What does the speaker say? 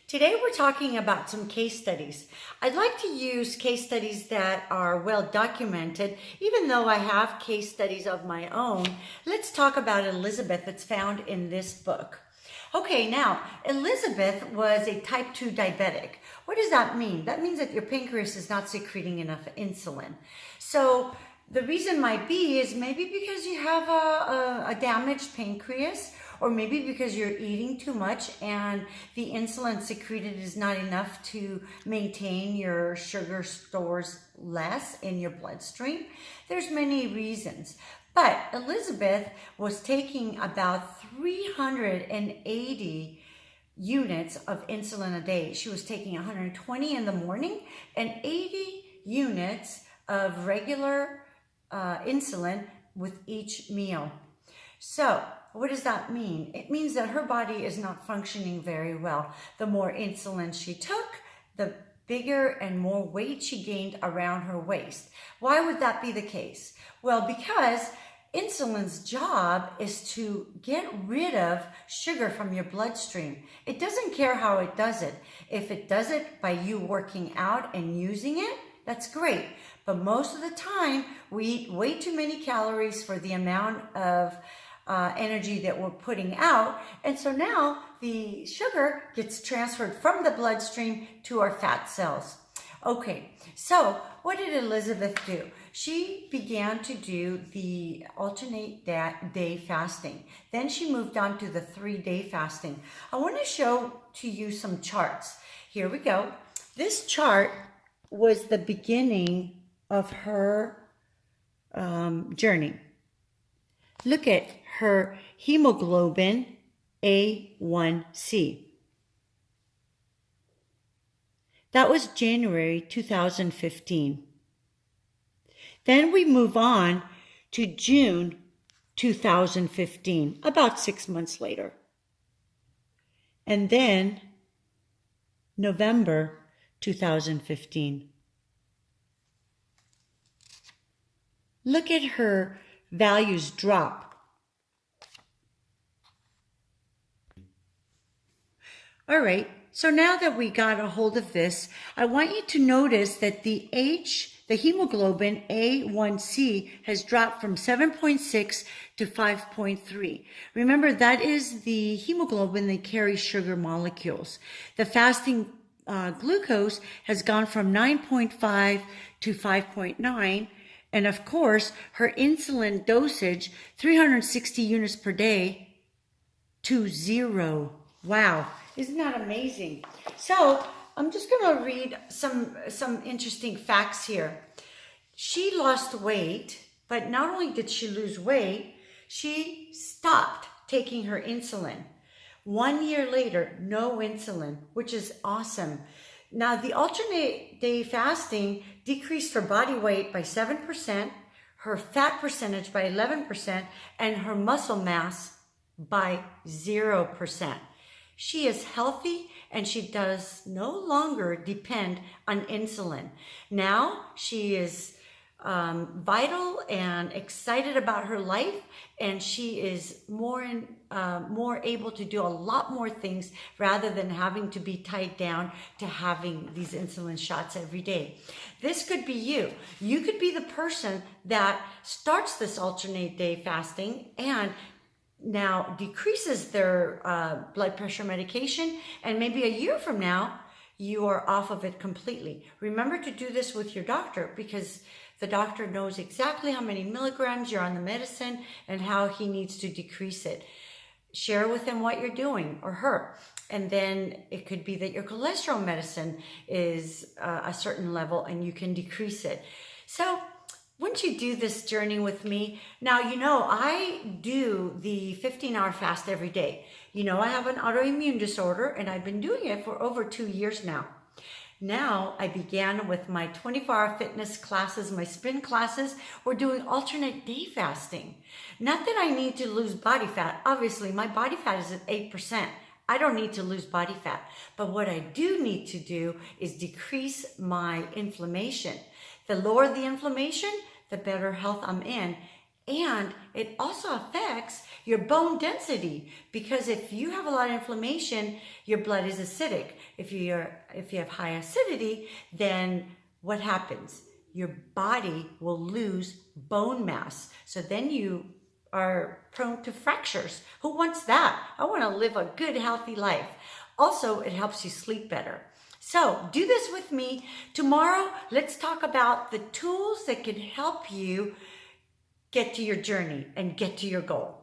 Today we're talking about some case studies. I'd like to use case studies that are well documented, even though I have case studies of my own. Let's talk about Elizabeth that's found in this book. Okay, now, Elizabeth was a type 2 diabetic. What does that mean? That means that your pancreas is not secreting enough insulin. So the reason might be is maybe because you have a damaged pancreas, or maybe because you're eating too much and the insulin secreted is not enough to maintain your sugar stores less in your bloodstream. There's many reasons. But Elizabeth was taking about 380 units of insulin a day. She was taking 120 in the morning and 80 units of regular insulin with each meal. So what does that mean? It means that her body is not functioning very well. The more insulin she took, the bigger and more weight she gained around her waist. Why would that be the case? Well, because insulin's job is to get rid of sugar from your bloodstream. It doesn't care how it does it. If it does it by you working out and using it, that's great. But most of the time, we eat way too many calories for the amount of energy that we're putting out. And so now the sugar gets transferred from the bloodstream to our fat cells. Okay, so what did Elizabeth do? She began to do the alternate day fasting. Then she moved on to the 3-day fasting. I want to show to you some charts. Here we go. This chart was the beginning of her journey. Look at her hemoglobin A1C. That was January 2015. Then we move on to June 2015, about 6 months later. And then November 2015. Look at her values drop. All right, so now that we got a hold of this, I want you to notice that the hemoglobin A1C has dropped from 7.6 to 5.3. Remember, that is the hemoglobin that carries sugar molecules. The fasting glucose has gone from 9.5 to 5.9. And of course, her insulin dosage, 360 units per day, to 0. Wow, isn't that amazing? So I'm just going to read some interesting facts here. She lost weight, but not only did she lose weight, she stopped taking her insulin. 1 year later, no insulin, which is awesome. Now, the alternate day fasting decreased her body weight by 7%, her fat percentage by 11%, and her muscle mass by 0%. She is healthy and she does no longer depend on insulin. Now she is vital and excited about her life, and she is more able to do a lot more things rather than having to be tied down to having these insulin shots every day. This could be you. You could be the person that starts this alternate day fasting and now decreases their blood pressure medication, and maybe a year from now you are off of it completely. Remember to do this with your doctor, because the doctor knows exactly how many milligrams you're on the medicine and how he needs to decrease it. Share with him what you're doing, or her. And then it could be that your cholesterol medicine is a certain level and you can decrease it. So once you do this journey with me, now you know I do the 15-hour fast every day. You know I have an autoimmune disorder and I've been doing it for over 2 years now. Now I began with my 24-hour fitness classes, my spin classes. We're doing alternate day fasting. Not that I need to lose body fat. Obviously, my body fat is at 8%. I don't need to lose body fat. But what I do need to do is decrease my inflammation. The lower the inflammation, the better health I'm in. And it also affects your bone density, because if you have a lot of inflammation, your blood is acidic. If you have high acidity, then what happens? Your body will lose bone mass. So then you are prone to fractures. Who wants that? I want to live a good, healthy life. Also, it helps you sleep better. So do this with me. Tomorrow, let's talk about the tools that can help you get to your journey and get to your goal.